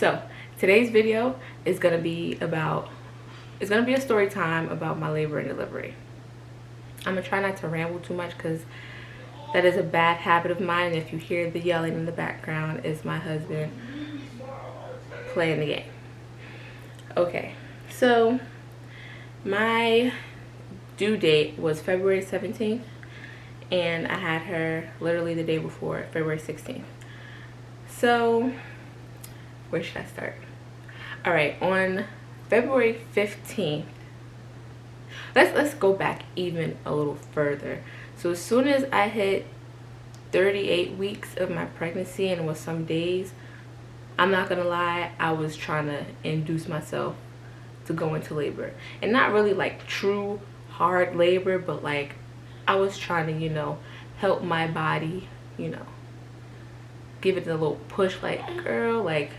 So today's video is gonna be a story time about my labor and delivery. I'm gonna try not to ramble too much because that is a bad habit of mine. And if you hear the yelling in the background, it's my husband playing the game. Okay, so my due date was February 17th and I had her literally the day before, February 16th. So where should I start? All right, on February 15th, let's go back even a little further. So as soon as I hit 38 weeks of my pregnancy, and it was some days, I'm not gonna lie, I was trying to induce myself to go into labor. And not really like true hard labor, but like I was trying to, you know, help my body, you know, give it a little push, like, girl, like,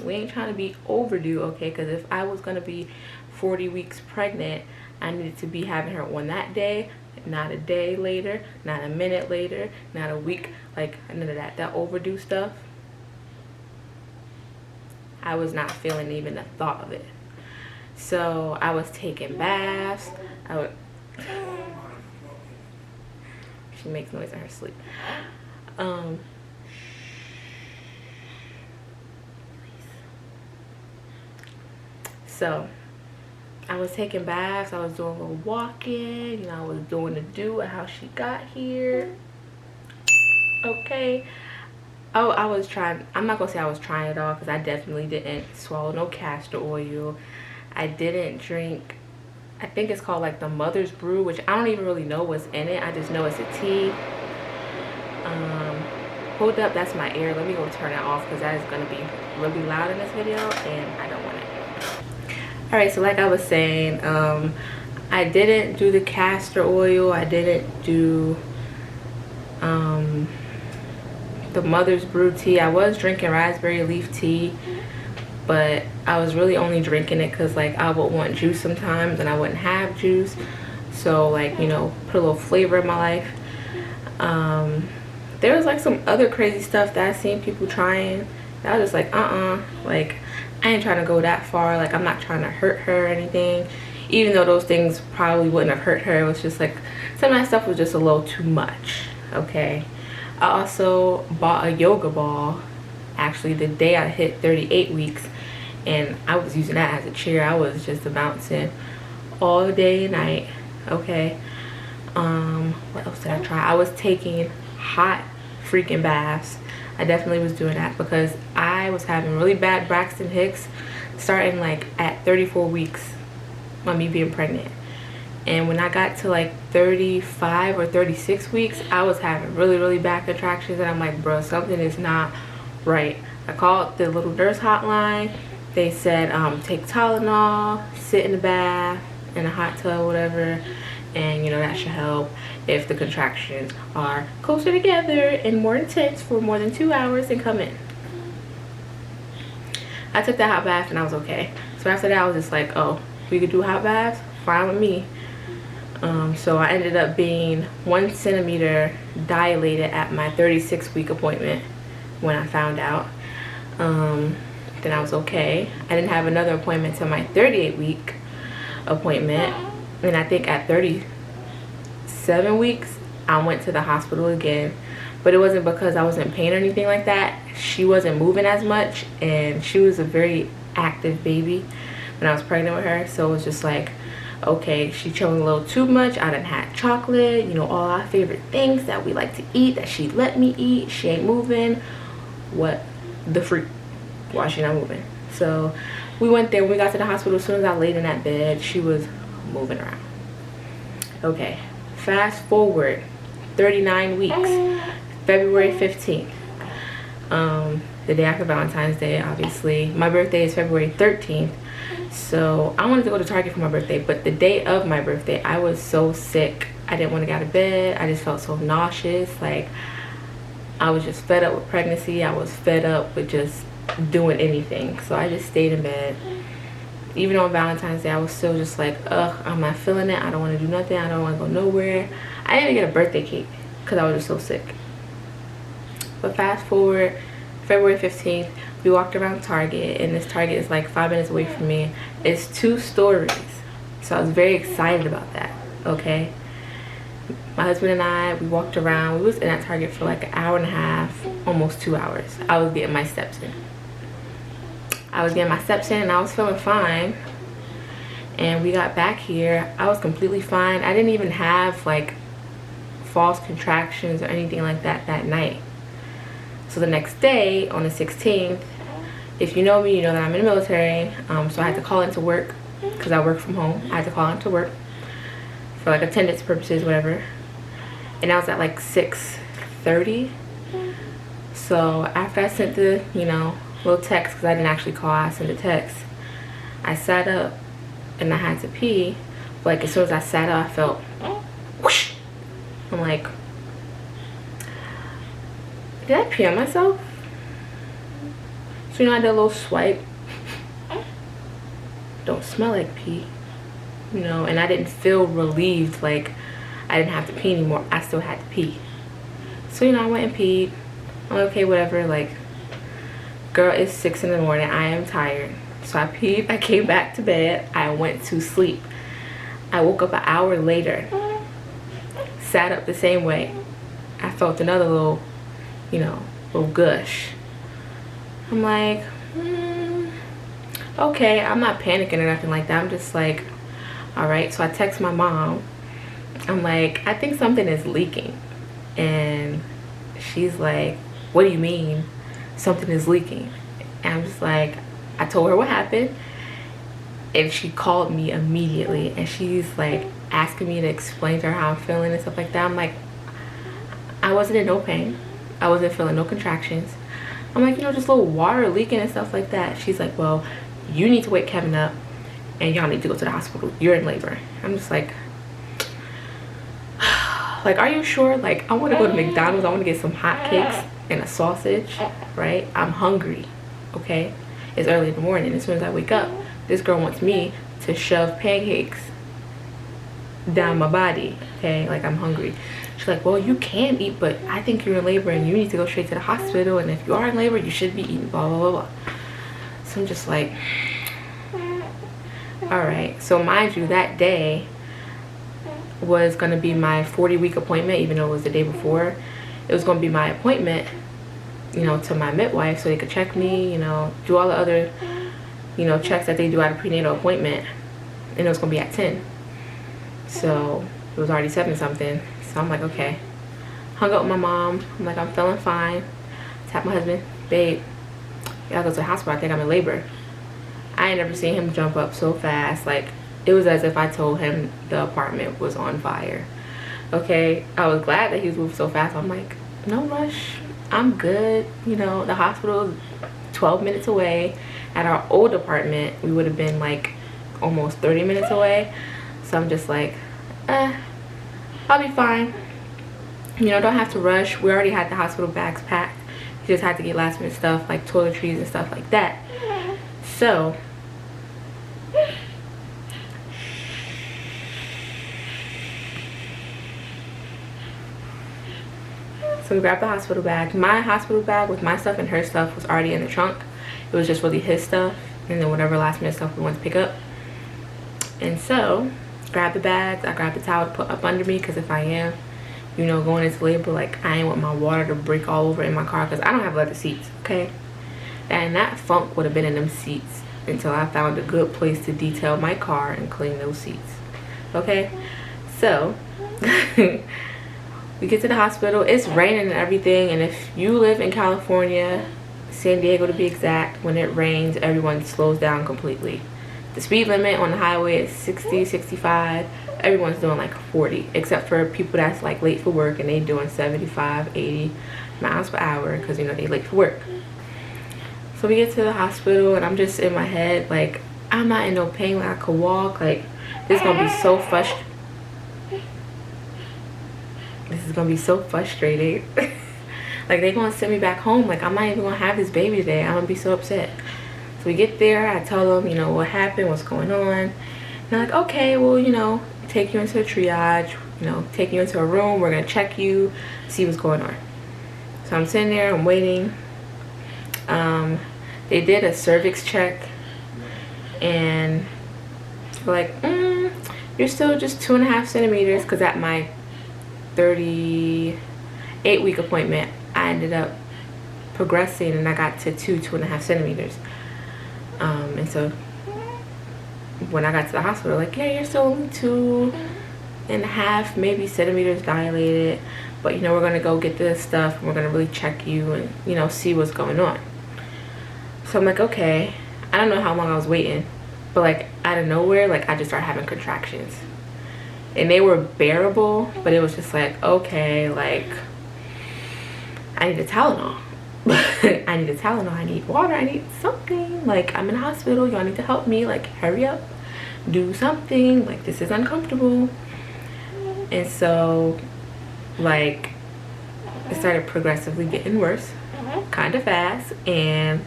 we ain't trying to be overdue, okay? Because if I was gonna be 40 weeks pregnant, I needed to be having her on that day, not a day later, not a minute later, not a week, like none of that overdue stuff. I was not feeling even the thought of it. So I was taking baths. She makes noise in her sleep. So I was taking baths, I was doing a little walking, you know, I was doing the do of how she got here. Okay. Oh, I was trying, I'm not gonna say I was trying it all because I definitely didn't swallow no castor oil. I didn't drink, I think it's called like the mother's brew, which I don't even really know what's in it. I just know it's a tea. Hold up, that's my ear. Let me go turn it off because that is gonna be really loud in this video and I don't want it. All right, so like I was saying, I didn't do the castor oil. I didn't do the mother's brew tea. I was drinking raspberry leaf tea, but I was really only drinking it because like I would want juice sometimes and I wouldn't have juice. So like, you know, put a little flavor in my life. There was like some other crazy stuff that I seen people trying. I was just like, like I ain't trying to go that far. Like I'm not trying to hurt her or anything, even though those things probably wouldn't have hurt her. It was just like some of that stuff was just a little too much. Okay, I also bought a yoga ball actually the day I hit 38 weeks, and I was using that as a chair. I was just bouncing all day and night. Okay, what else did I try? I was taking hot freaking baths. I definitely was doing that because I was having really bad Braxton Hicks starting like at 34 weeks of me being pregnant. And when I got to like 35 or 36 weeks, I was having really bad contractions. And I'm like, bro, something is not right. I called the little nurse hotline. They said, take Tylenol, sit in the bath, in a hot tub, whatever. And you know, that should help if the contractions are closer together and more intense for more than 2 hours and come in. I took that hot bath and I was okay. So after that I was just like, oh, we could do hot baths? Fine with me. So I ended up being 1 centimeter dilated at my 36-week appointment when I found out. Then I was okay. I didn't have another appointment till my 38-week appointment. And I think at 37 weeks, I went to the hospital again. But it wasn't because I was in pain or anything like that. She wasn't moving as much, and she was a very active baby when I was pregnant with her. So it was just like, okay, she chewing a little too much. I done had chocolate, you know, all our favorite things that we like to eat that she let me eat. She ain't moving. What the freak? Why she not moving? So we went there. When we got to the hospital, as soon as I laid in that bed, she was moving around. Okay, fast forward 39 weeks, February 15th, the day after Valentine's Day. Obviously my birthday is February 13th, so I wanted to go to Target for my birthday, but the day of my birthday I was so sick. I didn't want to get out of bed. I just felt so nauseous. Like I was just fed up with pregnancy. I was fed up with just doing anything, so I just stayed in bed. Even on Valentine's Day, I was still just like, ugh, I'm not feeling it. I don't want to do nothing. I don't want to go nowhere. I didn't even get a birthday cake because I was just so sick. But fast forward, February 15th, We walked around Target, and this Target is like 5 minutes away from me. It's 2 stories, so I was very excited about that. Okay, my husband and I, we walked around. We was in that Target for like an hour and a half, almost 2 hours. I was getting my steps in. And I was feeling fine. And we got back here, I was completely fine. I didn't even have like false contractions or anything like that night. So the next day, on the 16th, if you know me, you know that I'm in the military. So I had to call into work because I work from home. I had to call into work for like attendance purposes, whatever. And I was at like 6:30. So after I sent the, little text, because I didn't actually call, I sent a text. I sat up and I had to pee. But like as soon as I sat up, I felt whoosh. I'm like, did I pee on myself? So I did a little swipe. Don't smell like pee, and I didn't feel relieved like I didn't have to pee anymore. I still had to pee. So I went and peed. I'm like, okay, whatever. Like, girl, it's 6 in the morning. I am tired. So I peed. I came back to bed. I went to sleep. I woke up an hour later. Sat up the same way. I felt another little, little gush. I'm like, okay, I'm not panicking or nothing like that. I'm just like, all right. So I text my mom. I'm like, I think something is leaking. And she's like, what do you mean something is leaking? And I'm just like, I told her what happened. And she called me immediately. And she's like asking me to explain to her how I'm feeling and stuff like that. I'm like, I wasn't in no pain. I wasn't feeling no contractions. I'm like, just a little water leaking and stuff like that. She's like, well, you need to wake Kevin up and y'all need to go to the hospital. You're in labor. I'm just like, are you sure? Like, I want to go to McDonald's. I want to get some hot cakes and a sausage, right? I'm hungry, okay? It's early in the morning. As soon as I wake up, this girl wants me to shove pancakes down my body, okay? Like, I'm hungry. She's like, well, you can eat, but I think you're in labor and you need to go straight to the hospital. And if you are in labor, you should be eating, blah, blah, blah, blah. So I'm just like, all right. So mind you, that day was going to be my 40-week appointment, even though it was the day before. It was going to be my appointment, to my midwife so they could check me, do all the other, checks that they do at a prenatal appointment. And it was going to be at 10. So it was already 7-something. So I'm like, okay. Hung up with my mom. I'm like, I'm feeling fine. Tap my husband. Babe, you gotta go to the hospital. I think I'm in labor. I ain't never seen him jump up so fast. Like, it was as if I told him the apartment was on fire. Okay, I was glad that he was moving so fast. I'm like, no rush. I'm good. The hospital is 12 minutes away. At our old apartment, we would have been like almost 30 minutes away. So I'm just like, I'll be fine. Don't have to rush. We already had the hospital bags packed. We just had to get last minute stuff like toiletries and stuff like that. So we grabbed the hospital bag. My hospital bag with my stuff and her stuff was already in the trunk. It was just really his stuff and then whatever last minute stuff we wanted to pick up. And so grab the bags. I grabbed the towel to put up under me because if I am, going into labor, like, I ain't want my water to break all over in my car because I don't have leather seats, okay? And that funk would have been in them seats until I found a good place to detail my car and clean those seats, okay? So we get to the hospital. It's raining and everything, and if you live in California, San Diego to be exact, when it rains, everyone slows down completely. The speed limit on the highway is 60, 65. Everyone's doing like 40, except for people that's like late for work and they doing 75, 80 miles per hour because they late for work. So we get to the hospital and I'm just in my head like, I'm not in no pain. Like, I could walk. Like, this is gonna be so frustrating. Like, they gonna send me back home. Like, I'm not even gonna have this baby today. I'm gonna be so upset. So we get there. I tell them, what happened, what's going on. And they're like, okay, well, take you into a triage, take you into a room. We're gonna check you, see what's going on. So I'm sitting there, I'm waiting. They did a cervix check, and like, you're still just 2.5 centimeters, because at my 38-week appointment, I ended up progressing and I got to 2.5 centimeters. And so when I got to the hospital, like, yeah, you're still only 2.5 maybe centimeters dilated, but you know, we're gonna go get this stuff and we're gonna really check you and, you know, see what's going on. So I'm like, okay. I don't know how long I was waiting, but like out of nowhere, like I just started having contractions, and they were bearable, but it was just like, okay, like I need a Tylenol. I need a Tylenol, I need water, I need something. Like, I'm in the hospital, y'all need to help me, like hurry up, do something, like this is uncomfortable. And so like it started progressively getting worse, kind of fast, and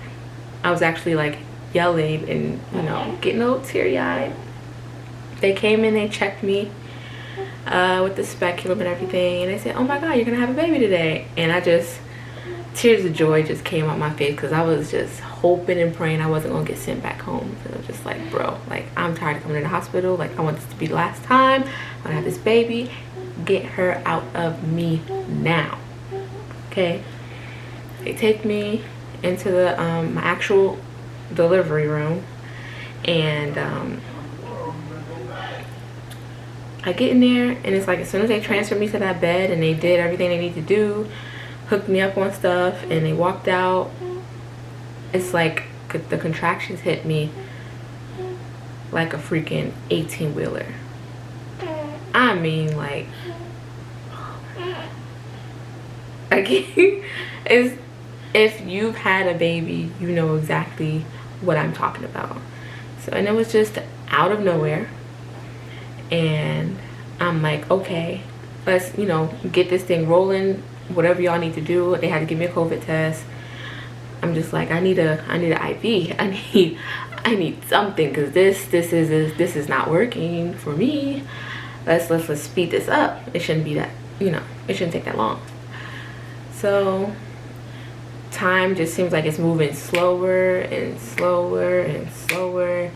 I was actually like yelling and, you know, getting a little teary-eyed. They came in, they checked me with the speculum and everything, and they said, oh my god, you're gonna have a baby today. And I just, tears of joy just came out my face, because I was just hoping and praying I wasn't gonna get sent back home. Because I was just like, bro, like I'm tired of coming to the hospital, like I want this to be the last time I'm gonna have this baby. Get her out of me now. Okay. They take me into the my actual delivery room, and I get in there, and it's like as soon as they transferred me to that bed and they did everything they need to do, hooked me up on stuff, and they walked out, it's like the contractions hit me like a freaking 18-wheeler. I mean, like, it's, if you've had a baby, you know exactly what I'm talking about. So, and it was just out of nowhere, and I'm like, okay, let's, you know, get this thing rolling, whatever y'all need to do. They had to give me a COVID test. I'm just like, I need an IV. I need something, because this is not working for me. Let's speed this up. It shouldn't be that, you know, it shouldn't take that long. So time just seems like it's moving slower and slower and slower,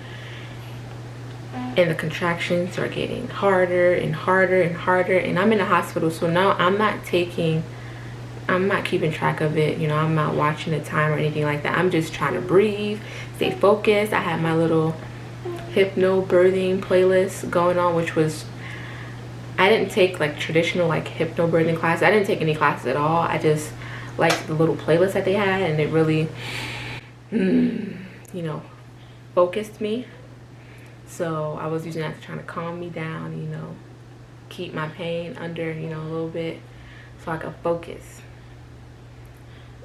and the contractions are getting harder and harder and harder. And I'm in the hospital, so now I'm not keeping track of it, you know. I'm not watching the time or anything like that. I'm just trying to breathe, stay focused. I had my little hypnobirthing playlist going on, which was, I didn't take like traditional like hypnobirthing classes. I didn't take any classes at all. I just liked the little playlist that they had, and it really you know, focused me. So I was using that to try to calm me down, you know, keep my pain under, you know, a little bit, so I could focus.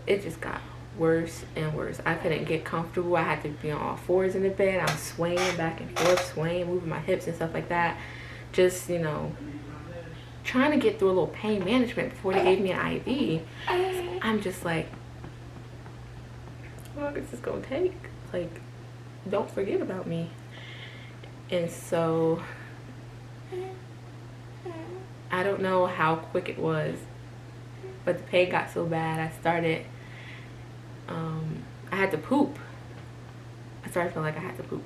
It just got worse and worse. I couldn't get comfortable. I had to be on all fours in the bed. I'm swaying back and forth, swaying, moving my hips and stuff like that. Just, you know, trying to get through a little pain management before they gave me an IV. I'm just like, how long is this gonna take? Like, don't forget about me. And so I don't know how quick it was, but the pain got so bad, I started, I had to poop. I started feeling like I had to poop.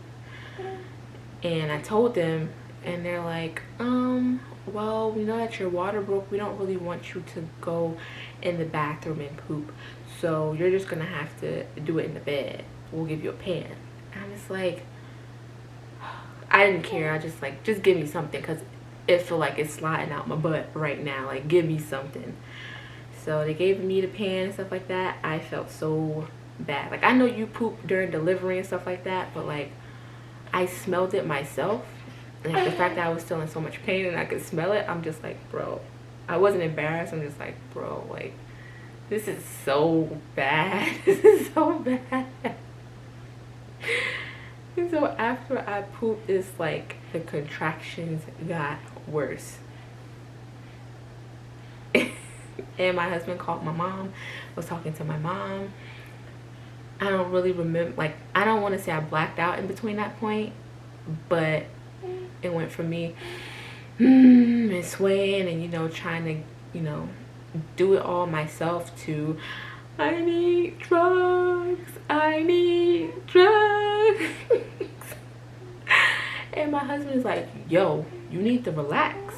And I told them, and they're like, well, we know that your water broke. We don't really want you to go in the bathroom and poop. So you're just gonna have to do it in the bed. We'll give you a pan. And I'm just like, I didn't care. I just like, just give me something, because it feel like it's sliding out my butt right now. Like, give me something. So they gave me the pan and stuff like that. I felt so bad. Like, I know you poop during delivery and stuff like that, but like, I smelled it myself. Like, the fact that I was still in so much pain and I could smell it, I'm just like, bro. I wasn't embarrassed. I'm just like, bro, like, this is so bad. This is so bad. And so after I pooped, it's like the contractions got worse. And my husband called my mom, was talking to my mom. I don't really remember, like, I don't want to say I blacked out in between that point, but it went from me and swaying and, you know, trying to, you know, do it all myself to, I need drugs. I need drugs. And my husband is like, yo, you need to relax.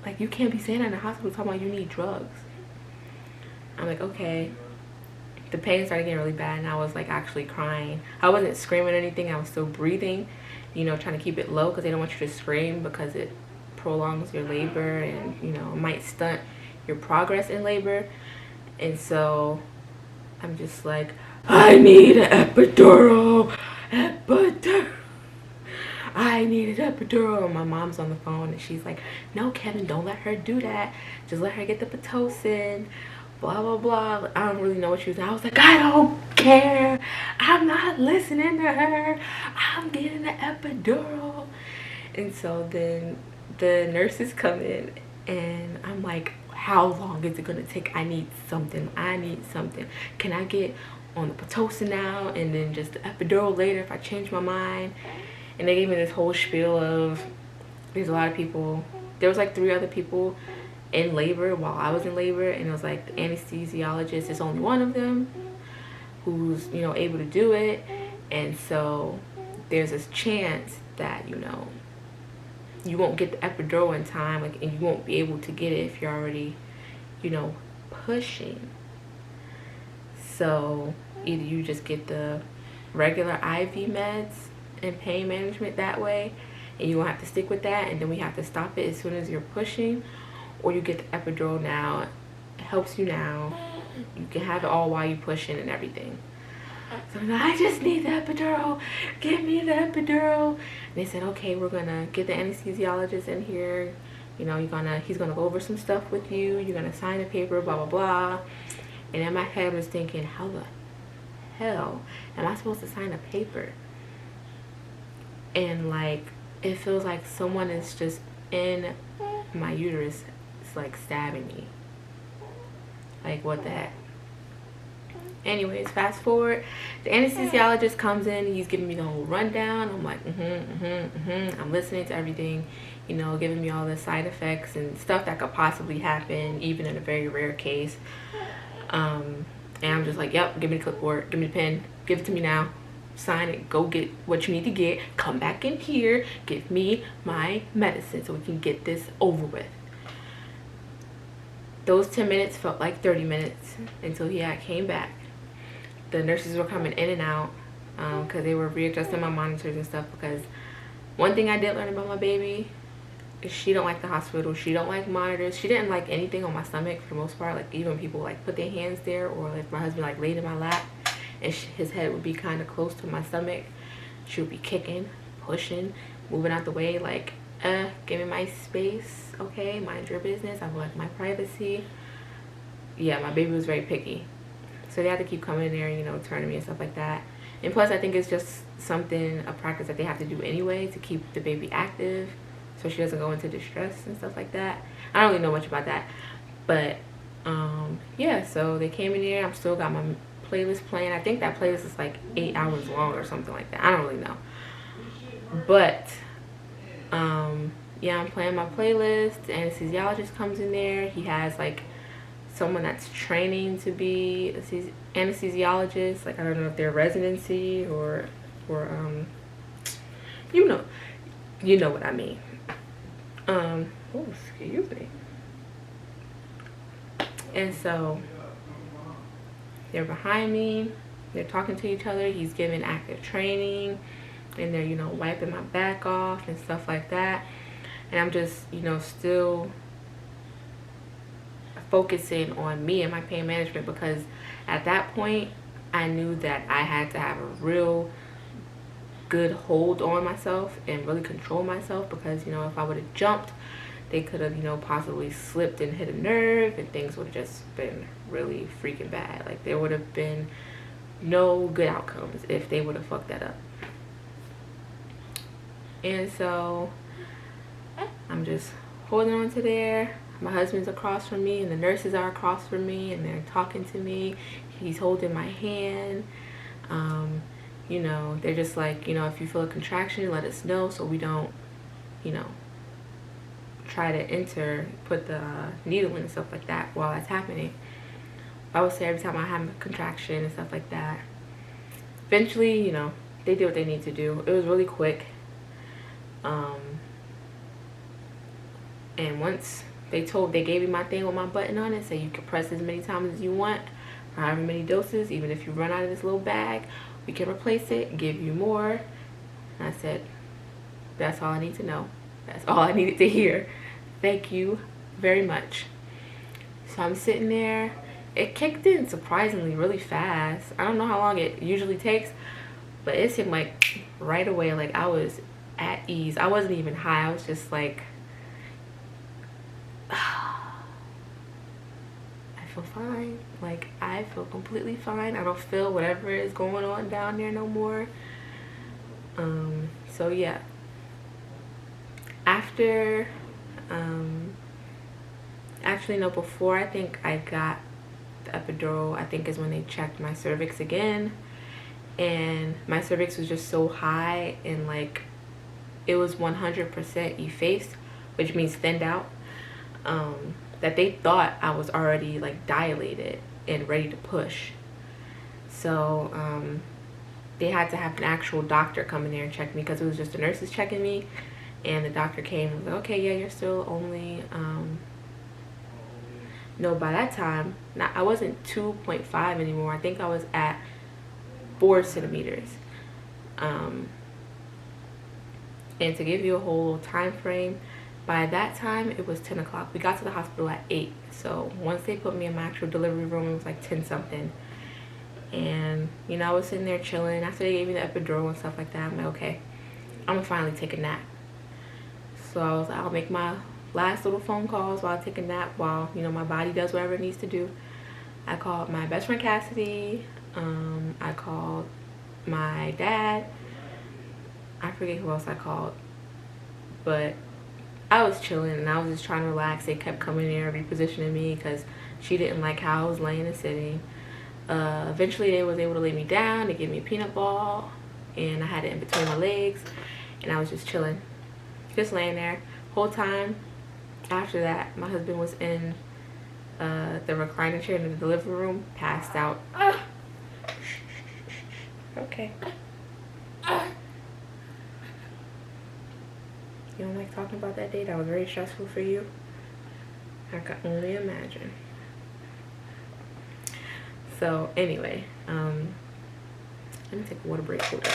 Like, you can't be saying that in the hospital talking about you need drugs. I'm like, okay. The pain started getting really bad and I was like actually crying. I wasn't screaming or anything. I was still breathing, you know, trying to keep it low because they don't want you to scream because it prolongs your labor and, you know, it might stunt your progress in labor. And so I'm just like, I need an epidural. Epidural. I need an epidural. And my mom's on the phone and she's like, no, Kevin, don't let her do that. Just let her get the Pitocin. Blah blah blah. I don't really know what she was saying. I was like, I don't care. I'm not listening to her. I'm getting the epidural. And so then the nurses come in and I'm like, how long is it gonna take? I need something. I need something. Can I get on the Pitocin now and then just the epidural later if I change my mind? And they gave me this whole spiel of, there's a lot of people. There was like 3 other people in labor while I was in labor, and it was like the anesthesiologist is only one of them who's, you know, able to do it. And so there's this chance that, you know, you won't get the epidural in time, like, and you won't be able to get it if you're already, you know, pushing. So either you just get the regular IV meds and pain management that way, and you won't have to stick with that, and then we have to stop it as soon as you're pushing, or you get the epidural now. It helps you now. You can have it all while you're pushing and everything. So I'm like, I just need the epidural. Give me the epidural. And they said, okay, we're gonna get the anesthesiologist in here. You know, he's gonna go over some stuff with you. You're gonna sign a paper, blah blah blah. And in my head I was thinking, how the hell am I supposed to sign a paper? And like, it feels like someone is just in my uterus. It's like stabbing me. Like, what the heck? Anyways, fast forward, the anesthesiologist comes in, he's giving me the whole rundown. I'm like, I'm listening to everything, you know, giving me all the side effects and stuff that could possibly happen, even in a very rare case. And I'm just like, yep, give me the clipboard, give me the pen, give it to me now, sign it, go get what you need to get, come back in here, give me my medicine so we can get this over with. Those 10 minutes felt like 30 minutes until he came back. The nurses were coming in and out because they were readjusting my monitors and stuff, because one thing I did learn about my baby is she don't like the hospital. She don't like monitors. She didn't like anything on my stomach for the most part. Like, even people like put their hands there, or if my husband like laid in my lap and his head would be kind of close to my stomach, she would be kicking, pushing, moving out the way, like, give me my space, okay, mind your business. I would like my privacy. Yeah, my baby was very picky. So they had to keep coming in there, you know, turning me and stuff like that. And plus, I think it's just a practice that they have to do anyway to keep the baby active so she doesn't go into distress and stuff like that. I don't really know much about that. But, yeah, so they came in there. I'm still got my playlist playing. I think that playlist is like 8 hours long or something like that. I don't really know. But, yeah, I'm playing my playlist. The anesthesiologist comes in there. He has, like, someone that's training to be anesthesiologist. Like, I don't know if they're residency or you know what I mean. Oh, excuse me. And so they're behind me. They're talking to each other. He's giving active training, and they're, you know, wiping my back off and stuff like that. And I'm just, you know, still focusing on me and my pain management, because at that point I knew that I had to have a real good hold on myself and really control myself, because, you know, if I would have jumped, they could have, you know, possibly slipped and hit a nerve, and things would have just been really freaking bad. Like, there would have been no good outcomes if they would have fucked that up. And so I'm just holding on to there. My husband's across from me and the nurses are across from me, and they're talking to me. He's holding my hand. You know, they're just like, you know, if you feel a contraction, let us know so we don't, you know, try to put the needle in and stuff like that while that's happening. I would say every time I have a contraction and stuff like that. Eventually, you know, they did what they need to do. It was really quick. And once they gave me my thing with my button on it, so you can press as many times as you want, or however many doses. Even if you run out of this little bag, we can replace it, give you more. And I said, that's all I need to know. That's all I needed to hear. Thank you very much. So I'm sitting there. It kicked in surprisingly really fast. I don't know how long it usually takes, but it seemed like right away, like I was at ease. I wasn't even high. I was just like, I feel fine. Like, I feel completely fine. I don't feel whatever is going on down there no more. So yeah. After, actually no, before I think I got the epidural, I think is when they checked my cervix again, and my cervix was just so high, and like it was 100% effaced, which means thinned out, that they thought I was already like dilated and ready to push. So they had to have an actual doctor come in there and check me, because it was just the nurses checking me, and the doctor came and was like, okay, yeah, you're still only no, by that time, I wasn't 2.5 anymore. I think I was at 4 centimeters. And to give you a whole time frame, by that time, it was 10 o'clock. We got to the hospital at 8. So once they put me in my actual delivery room, it was like 10 something. And, you know, I was sitting there chilling. After they gave me the epidural and stuff like that, I'm like, okay, I'm going to finally take a nap. So I was like, I'll make my last little phone calls while I take a nap, while, you know, my body does whatever it needs to do. I called my best friend Cassidy. I called my dad. I forget who else I called. But I was chilling and I was just trying to relax. They kept coming in and repositioning me because she didn't like how I was laying and sitting. Eventually they was able to lay me down. They gave me a peanut ball and I had it in between my legs, and I was just chilling, just laying there whole time. After that, my husband was in the recliner chair in the delivery room, passed out. Okay. You don't like talking about that day? That was very stressful for you? I can only imagine. So anyway, let me take a water break. Hold up.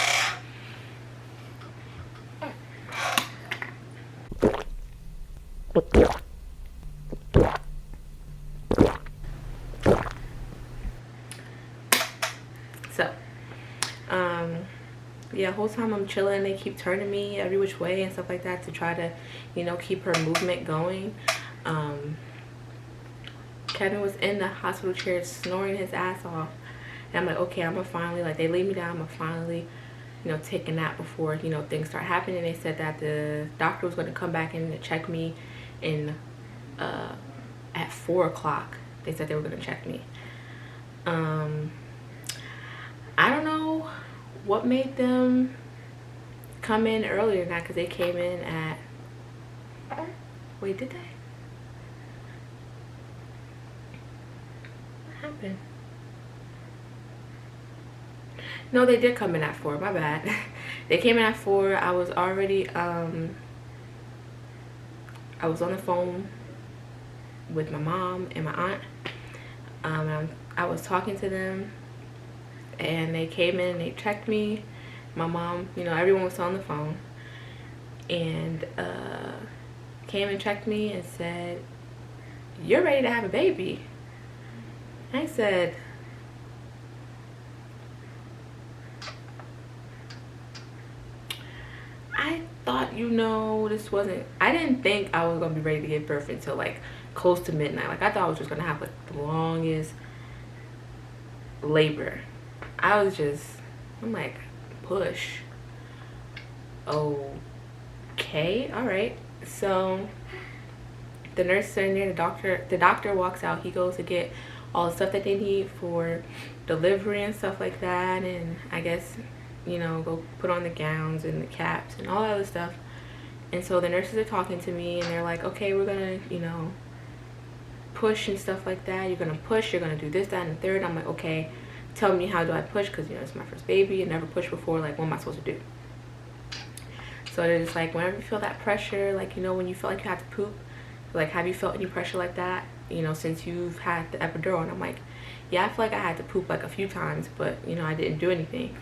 So, yeah, whole time I'm chilling, they keep turning me every which way and stuff like that to try to, you know, keep her movement going. Kevin was in the hospital chair snoring his ass off, and I'm like, okay, I'm gonna finally, like, they laid me down, I'm gonna finally, you know, take a nap before, you know, things start happening. They said that the doctor was gonna come back in to check me in at 4 o'clock. They said they were gonna check me. I don't know what made them come in earlier than that, because they came in at, wait, did they? What happened? No, they did come in at 4, my bad. They came in at 4. I was already I was on the phone with my mom and my aunt. I was talking to them, and they came in and they checked me. My mom, you know, everyone was on the phone, and came and checked me and said, "You're ready to have a baby." I said, I thought, you know, this wasn't, I didn't think I was gonna be ready to give birth until like close to midnight. Like, I thought I was just gonna have like the longest labor. I was just, I'm like, push. Okay, all right. So the nurse is in there, the doctor walks out. He goes to get all the stuff that they need for delivery and stuff like that, and I guess, you know, go put on the gowns and the caps and all that other stuff. And so the nurses are talking to me, and they're like, okay, we're gonna, you know, push and stuff like that. You're gonna push, you're gonna do this, that, and the third. I'm like, okay, tell me, how do I push? Because, you know, it's my first baby, I never pushed before. Like, what am I supposed to do? So they're just like, whenever you feel that pressure, like, you know, when you feel like you have to poop, like, have you felt any pressure like that, you know, since you've had the epidural? And I'm like, yeah, I feel like I had to poop like a few times, but, you know, I didn't do anything.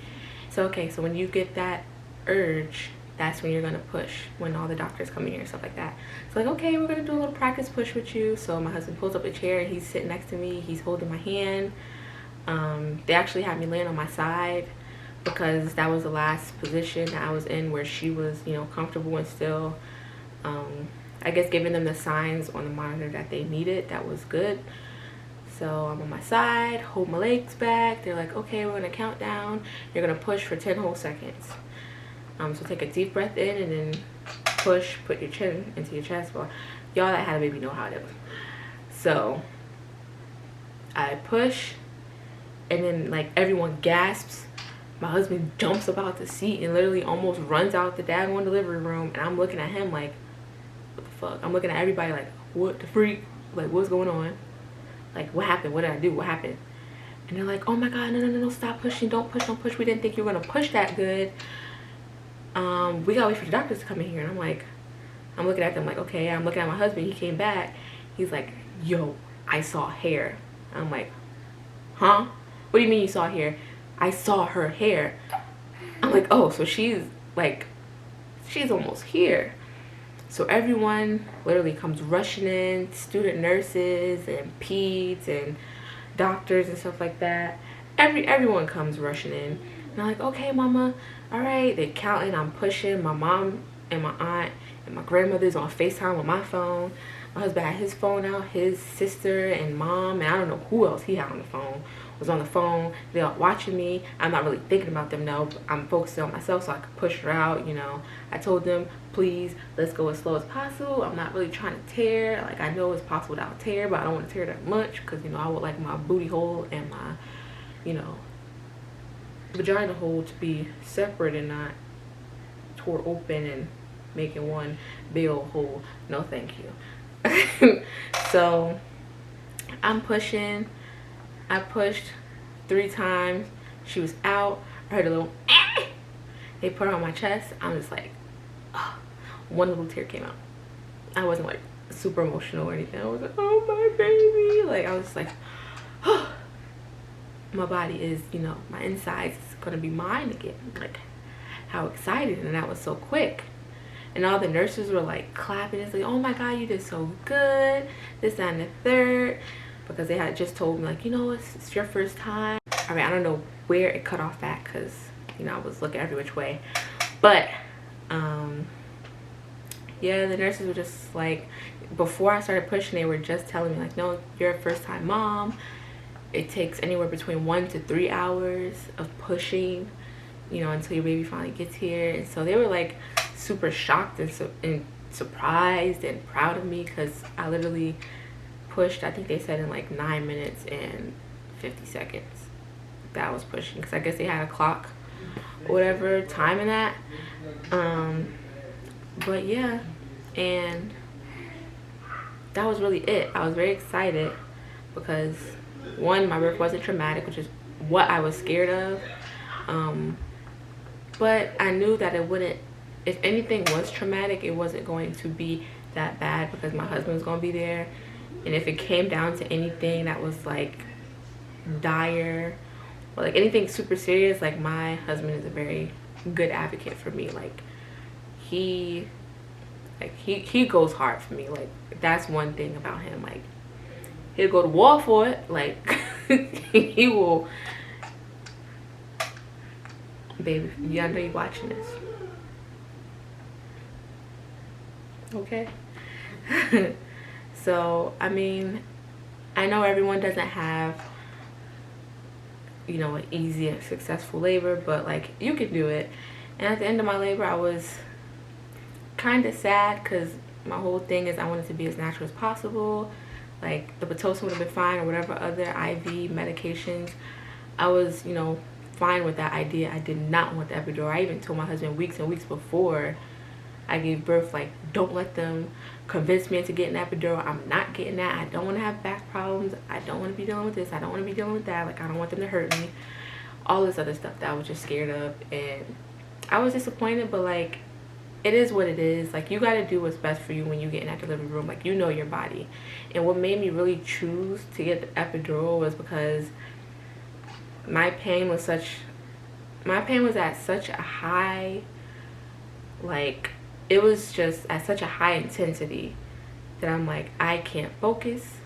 So, okay, so when you get that urge, that's when you're gonna push, when all the doctors come in here and stuff like that. So, like, okay, we're gonna do a little practice push with you. So my husband pulls up a chair and he's sitting next to me, he's holding my hand. They actually had me laying on my side because that was the last position that I was in where she was, you know, comfortable and still, I guess, giving them the signs on the monitor that they needed. That was good. So I'm on my side, hold my legs back. They're like, okay, we're gonna count down. You're gonna push for 10 whole seconds. So take a deep breath in and then push, put your chin into your chest. Well, y'all that had a baby know how it is. So I push, and then, like, everyone gasps. My husband jumps up out the seat and literally almost runs out the daggone delivery room, and I'm looking at him like, what the fuck? I'm looking at everybody like, what the freak? Like, what's going on? Like, what happened? What did I do? What happened? And they're like, oh my god, no, stop pushing, don't push, we didn't think you were gonna push that good. We gotta wait for the doctors to come in here. And I'm looking at them like, okay. I'm looking at my husband, he came back, he's like, yo, I saw hair. I'm like, huh? What do you mean you saw hair? I saw her hair. I'm like, oh, so she's almost here. So everyone literally comes rushing in, student nurses and peds and doctors and stuff like that. Everyone comes rushing in. And I'm like, okay, mama, all right. They're counting, I'm pushing. My mom and my aunt and my grandmother's on FaceTime with my phone. My husband had his phone out, his sister and mom, and I don't know who else he had on the phone, was on the phone. They're all watching me. I'm not really thinking about them now. I'm focusing on myself so I could push her out, you know. I told them, please, let's go as slow as possible. I'm not really trying to tear. Like, I know it's possible that I'll tear, but I don't want to tear that much because, you know, I would like my booty hole and my, you know, vagina hole to be separate and not tore open and making one big old hole. No, thank you. So I'm pushing. I pushed 3 times. She was out. I heard a little they put her on my chest. I'm just like, oh. One little tear came out. I wasn't like super emotional or anything. I was like, oh my baby. Like, I was just like, oh. My body is, you know, my insides is gonna be mine again. Like, how excited. And that was so quick. And all the nurses were like clapping. It's like, oh my god, you did so good, this, that, and the third. Because they had just told me, like, you know, it's your first time. I mean, I don't know where it cut off at because, you know, I was looking every which way. But yeah, the nurses were just like, before I started pushing, they were just telling me like, no, you're a first time mom. It takes anywhere between 1 to 3 hours of pushing, you know, until your baby finally gets here. And so they were like super shocked and surprised and proud of me because I literally pushed, I think they said, in like 9 minutes and 50 seconds that I was pushing, because I guess they had a clock or whatever time in that. But yeah, and that was really it. I was very excited because, one, my birth wasn't traumatic, which is what I was scared of. But I knew that it wouldn't, if anything was traumatic, it wasn't going to be that bad because my husband was going to be there. And if it came down to anything that was like dire or like anything super serious, like, my husband is a very good advocate for me. Like, he goes hard for me. Like, that's one thing about him. Like, he'll go to war for it. Like, he will. Baby, yeah, I know you're watching this. Okay. So, I mean, I know everyone doesn't have, you know, an easy and successful labor, but like, you can do it. And at the end of my labor, I was kind of sad because my whole thing is I wanted to be as natural as possible. Like, the Pitocin would have been fine, or whatever other IV medications. I was, you know, fine with that idea. I did not want the epidural. I even told my husband weeks and weeks before I gave birth. Like, don't let them convince me into getting an epidural. I'm not getting that. I don't want to have back problems. I don't want to be dealing with this. I don't want to be dealing with that. Like, I don't want them to hurt me. All this other stuff that I was just scared of. And I was disappointed, but like, it is what it is. Like, you got to do what's best for you when you get in that delivery room. Like, you know your body. And what made me really choose to get the epidural was because my pain was at such a high, like, it was just at such a high intensity that I'm like, I can't focus.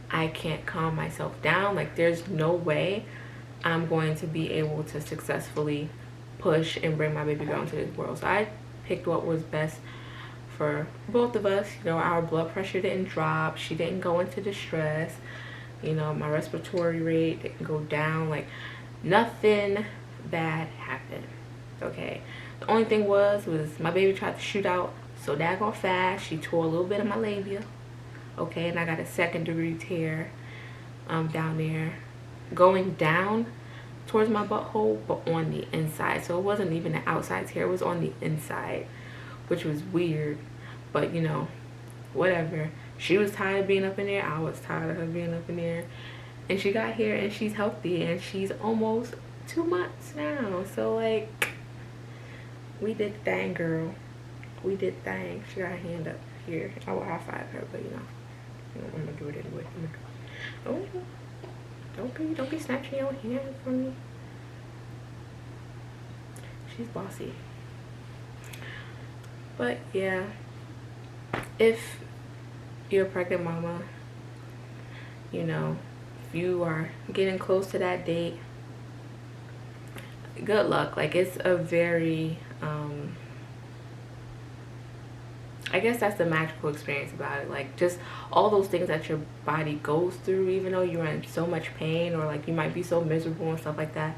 I can't calm myself down. Like, there's no way I'm going to be able to successfully push and bring my baby girl into this world. So I picked what was best for both of us. You know, our blood pressure didn't drop. She didn't go into distress. You know, my respiratory rate didn't go down. Like, nothing bad happened. Okay. The only thing was my baby tried to shoot out so daggone fast. She tore a little bit of my labia. Okay, and I got a 2nd-degree tear down there, going down towards my butthole, but on the inside. So it wasn't even the outside tear, it was on the inside, which was weird. But you know, whatever. She was tired of being up in there. I was tired of her being up in there. And she got here and she's healthy and she's almost 2 months now. So like, we did the thing, girl. We did the thing. She got her hand up here. I will high five her, but you know, I'm gonna do it anyway. Oh, don't be snatching your hand from me. She's bossy. But yeah, if you're a pregnant mama, you know, if you are getting close to that date, good luck. Like, it's a very I guess that's the magical experience about it. Like, just all those things that your body goes through, even though you're in so much pain or like you might be so miserable and stuff like that,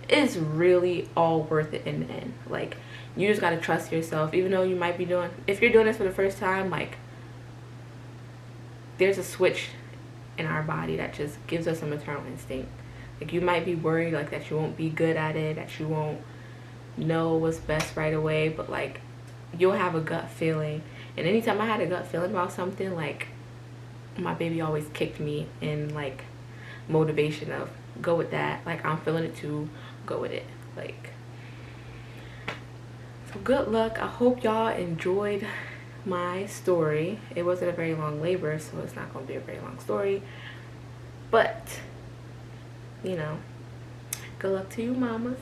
it's really all worth it in the end. Like, you just got to trust yourself. Even though you might be doing, if you're doing this for the first time, like, there's a switch in our body that just gives us a maternal instinct. Like, you might be worried like that you won't be good at it, that you won't know what's best right away, but like, you'll have a gut feeling. And anytime I had a gut feeling about something, like, my baby always kicked me in like motivation of, go with that. Like, I'm feeling it too, go with it. Like, so good luck. I hope y'all enjoyed my story. It wasn't a very long labor, so it's not gonna be a very long story, but you know, good luck to you mamas.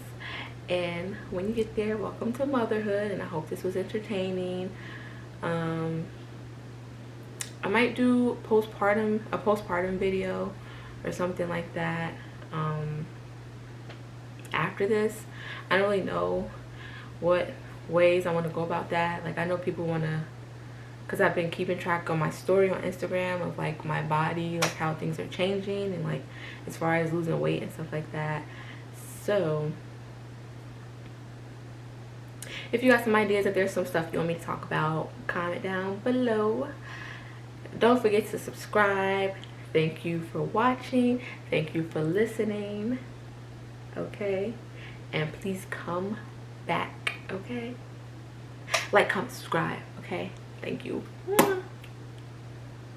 And when you get there, welcome to motherhood. And I hope this was entertaining. I might do a postpartum video or something like that after this. I don't really know what ways I want to go about that. Like, I know people want to, because I've been keeping track on my story on Instagram of like my body, like how things are changing, and like as far as losing weight and stuff like that. So if you got some ideas, if there's some stuff you want me to talk about, comment down below. Don't forget to subscribe. Thank you for watching. Thank you for listening. Okay? And please come back. Okay? Like, comment, subscribe. Okay? Thank you.